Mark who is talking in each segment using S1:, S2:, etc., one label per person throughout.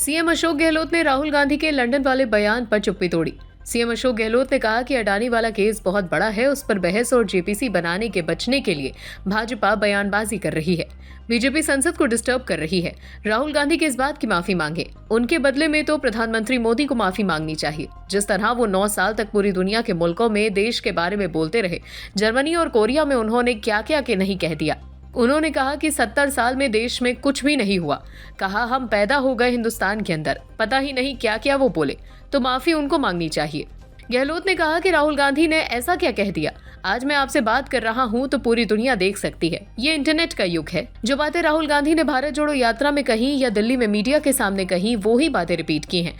S1: CM Ashok Gehlot ने राहुल गांधी के London वाले बयान पर चुप्पी तोड़ी। सीएम अशोक गहलोत ने कहा कि अडानी वाला केस बहुत बड़ा है, उस पर बहस और जेपीसी बनाने के बचने के लिए भाजपा बयानबाजी कर रही है। बीजेपी संसद को डिस्टर्ब कर रही है। राहुल गांधी की इस बात की माफी मांगे। उनके बदले में तो प्रधानमंत्री मोदी को माफी मांगनी चाहिए। जिस तरह वो 9 साल तक पूरी दुनिया के मुल्कों में देश के बारे में बोलते रहे, जर्मनी और कोरिया में उन्होंने क्या क्या के नहीं कह दिया। उन्होंने कहा कि 70 साल में देश में कुछ भी नहीं हुआ। कहा हम पैदा हो गए हिंदुस्तान के अंदर, पता ही नहीं क्या क्या वो बोले, तो माफी उनको मांगनी चाहिए। गहलोत ने कहा कि राहुल गांधी ने ऐसा क्या कह दिया। आज मैं आपसे बात कर रहा हूं तो पूरी दुनिया देख सकती है। ये इंटरनेट का युग है। जो बातें राहुल गांधी ने भारत जोड़ो यात्रा में कही या दिल्ली में मीडिया के सामने कही, वो ही बातें रिपीट की हैं।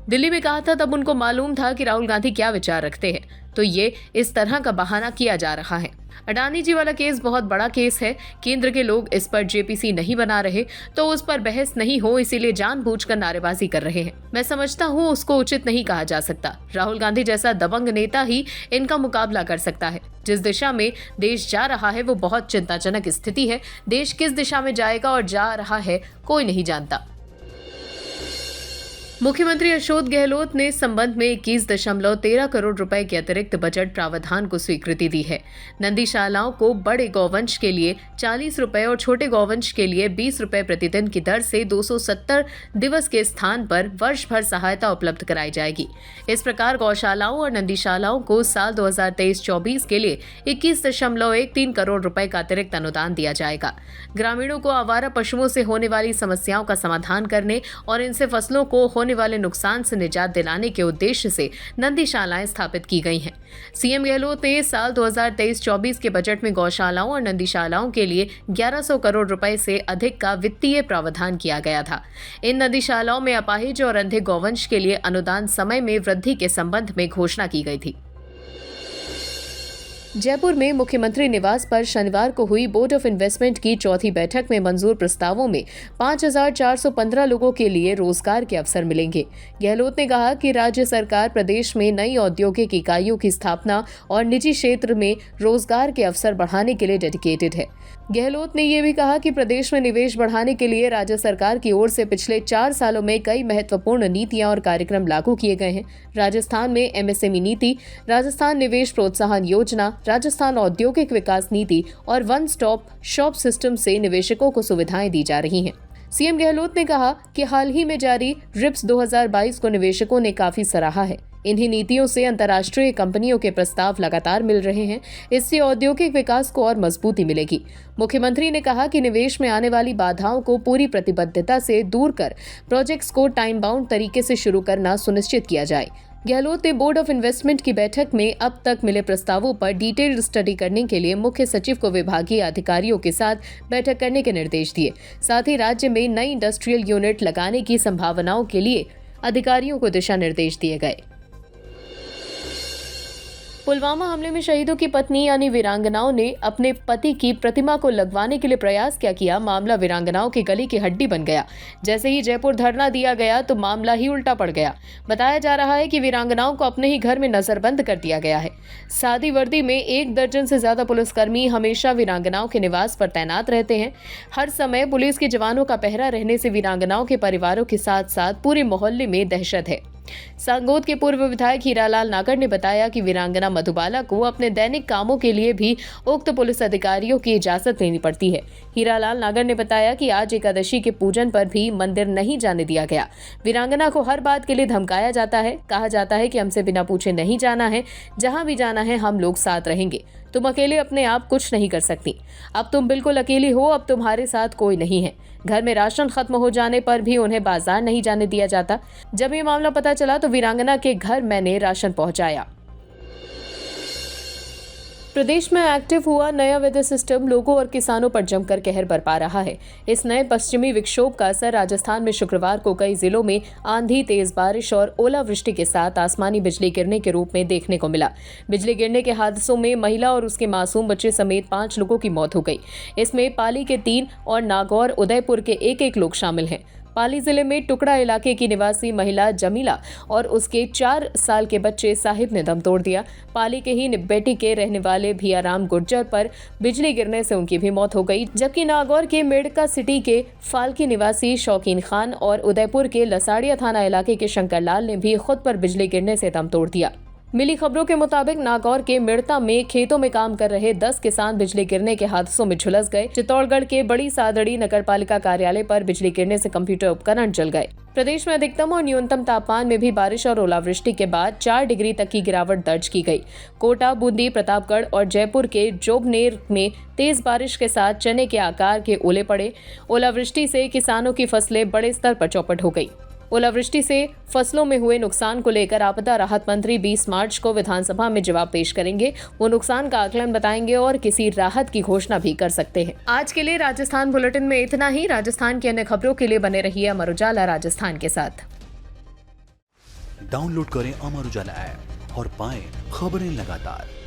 S1: दिल्ली में कहा था तब उनको मालूम था कि राहुल गांधी क्या विचार रखते हैं, तो ये इस तरह का बहाना किया जा रहा है। अडानी जी वाला केस बहुत बड़ा केस है। केंद्र के लोग इस पर जेपीसी नहीं बना रहे तो उस पर बहस नहीं हो, इसीलिए जानबूझकर नारेबाजी कर रहे हैं। मैं समझता हूँ उसको उचित नहीं कहा जा सकता। राहुल गांधी जैसा दबंग नेता ही इनका मुकाबला कर सकता है। जिस दिशा में देश जा रहा है वो बहुत चिंताजनक स्थिति है। देश किस दिशा में जाएगा और जा रहा है कोई नहीं जानता। मुख्यमंत्री अशोक गहलोत ने इस संबंध में 21.13 करोड़ रुपए के अतिरिक्त बजट प्रावधान को स्वीकृति दी है। नंदीशालाओं को बड़े गौवंश के लिए 40 रुपए और छोटे गौवंश के लिए 20 रुपए प्रतिदिन की दर से 270 दिवस के स्थान पर वर्ष भर सहायता उपलब्ध कराई जाएगी। इस प्रकार गौशालाओं और नंदीशालाओं को साल 2023-24 के लिए 21.13 करोड़ रुपए का अतिरिक्त अनुदान दिया जाएगा। ग्रामीणों को आवारा पशुओं से होने वाली समस्याओं का समाधान करने और इनसे फसलों को होने वाले नुकसान से निजात दिलाने के उद्देश्य से नंदीशालाएं स्थापित की गई हैं। सीएम गहलोत ने साल 2023-24 के बजट में गौशालाओं और नंदीशालाओं के लिए 1100 करोड़ रुपए से अधिक का वित्तीय प्रावधान किया गया था। इन नंदीशालाओं में अपाहिज और अंधे गौवंश के लिए अनुदान समय में वृद्धि के संबंध में घोषणा की गई थी। जयपुर में मुख्यमंत्री निवास पर शनिवार को हुई बोर्ड ऑफ इन्वेस्टमेंट की चौथी बैठक में मंजूर प्रस्तावों में 5,415 लोगों के लिए रोजगार के अवसर मिलेंगे। गहलोत ने कहा कि राज्य सरकार प्रदेश में नई औद्योगिक इकाइयों की स्थापना और निजी क्षेत्र में रोजगार के अवसर बढ़ाने के लिए डेडिकेटेड है। गहलोत ने यह भी कहा कि प्रदेश में निवेश बढ़ाने के लिए राज्य सरकार की ओर से पिछले 4 सालों में कई महत्वपूर्ण नीतियां और कार्यक्रम लागू किए गए हैं। राजस्थान में एमएसएमई नीति, राजस्थान निवेश प्रोत्साहन योजना, राजस्थान औद्योगिक विकास नीति और वन स्टॉप शॉप सिस्टम से निवेशकों को सुविधाएं दी जा रही हैं। सीएम गहलोत ने कहा कि हाल ही में जारी रिप्स 2022 को निवेशकों ने काफी सराहा है। इन्हीं नीतियों से अंतर्राष्ट्रीय कंपनियों के प्रस्ताव लगातार मिल रहे हैं। इससे औद्योगिक विकास को और मजबूती मिलेगी। मुख्यमंत्री ने कहा कि निवेश में आने वाली बाधाओं को पूरी प्रतिबद्धता से दूर कर प्रोजेक्ट्स को टाइम बाउंड तरीके से शुरू करना सुनिश्चित किया जाए। गहलोत ने बोर्ड ऑफ इन्वेस्टमेंट की बैठक में अब तक मिले प्रस्तावों पर डिटेल्ड स्टडी करने के लिए मुख्य सचिव को विभागीय अधिकारियों के साथ बैठक करने के निर्देश दिए। साथ ही राज्य में नई इंडस्ट्रियल यूनिट लगाने की संभावनाओं के लिए अधिकारियों को दिशा निर्देश दिए गए। पुलवामा हमले में शहीदों की पत्नी यानी वीरांगनाओं ने अपने पति की प्रतिमा को लगवाने के लिए प्रयास क्या किया, मामला वीरांगनाओं की गली की हड्डी बन गया। जैसे ही जयपुर धरना दिया गया तो मामला ही उल्टा पड़ गया। बताया जा रहा है कि वीरांगनाओं को अपने ही घर में नजरबंद कर दिया गया है। सादी वर्दी में 1 दर्जन से ज्यादा पुलिसकर्मी हमेशा वीरांगनाओं के निवास पर तैनात रहते हैं। हर समय पुलिस के जवानों का पहरा रहने से वीरांगनाओं के परिवारों के साथ साथ पूरे मोहल्ले में दहशत है। सांगोद के पूर्व विधायक हीरालाल नागर ने बताया कि वीरांगना मधुबाला को अपने दैनिक कामों के लिए भी उक्त पुलिस अधिकारियों की इजाजत लेनी पड़ती है। हीरालाल नागर ने बताया कि आज एकादशी के पूजन पर भी मंदिर नहीं जाने दिया गया। वीरांगना को हर बात के लिए धमकाया जाता है। कहा जाता है कि हमसे बिना पूछे नहीं जाना है, जहां भी जाना है हम लोग साथ रहेंगे। तुम अकेले अपने आप कुछ नहीं कर सकती। अब तुम बिल्कुल अकेली हो, अब तुम्हारे साथ कोई नहीं है। घर में राशन खत्म हो जाने पर भी उन्हें बाजार नहीं जाने दिया जाता। जब ये मामला पता चला तो वीरांगना के घर मैंने राशन पहुंचाया। प्रदेश में एक्टिव हुआ नया वेदर सिस्टम लोगों और किसानों पर जमकर कहर बरपा रहा है। इस नए पश्चिमी विक्षोभ का असर राजस्थान में शुक्रवार को कई जिलों में आंधी, तेज बारिश और ओलावृष्टि के साथ आसमानी बिजली गिरने के रूप में देखने को मिला। बिजली गिरने के हादसों में महिला और उसके मासूम बच्चे समेत 5 लोगों की मौत हो गई। इसमें पाली के 3 और नागौर, उदयपुर के 1-1 लोग शामिल हैं। पाली जिले में टुकड़ा इलाके की निवासी महिला जमीला और उसके 4 साल के बच्चे साहिब ने दम तोड़ दिया। पाली के ही निब्बेटी के रहने वाले भियाराम गुर्जर पर बिजली गिरने से उनकी भी मौत हो गई, जबकि नागौर के मेडका सिटी के फाल्की निवासी शौकीन खान और उदयपुर के लसाड़िया थाना इलाके के शंकर लाल ने भी खुद पर बिजली गिरने से दम तोड़ दिया। मिली खबरों के मुताबिक नागौर के मिड़ता में खेतों में काम कर रहे 10 किसान बिजली गिरने के हादसों में झुलस गए। चित्तौड़गढ़ के बड़ी सादड़ी नगरपालिका कार्यालय पर बिजली गिरने से कंप्यूटर उपकरण जल गए। प्रदेश में अधिकतम और न्यूनतम तापमान में भी बारिश और ओलावृष्टि के बाद 4 डिग्री तक की गिरावट दर्ज की गई। कोटा, बूंदी, प्रतापगढ़ और जयपुर के जोबनेर में तेज बारिश के साथ चने के आकार के ओले पड़े। ओलावृष्टि से किसानों की फसलें बड़े स्तर पर चौपट हो गई। ओलावृष्टि से फसलों में हुए नुकसान को लेकर आपदा राहत मंत्री 20 मार्च को विधानसभा में जवाब पेश करेंगे। वो नुकसान का आकलन बताएंगे और किसी राहत की घोषणा भी कर सकते हैं। आज के लिए राजस्थान बुलेटिन में इतना ही। राजस्थान की अन्य खबरों के लिए बने रहिए अमर उजाला राजस्थान के साथ।
S2: डाउनलोड करें अमर उजाला ऐप और पाएं खबरें लगातार।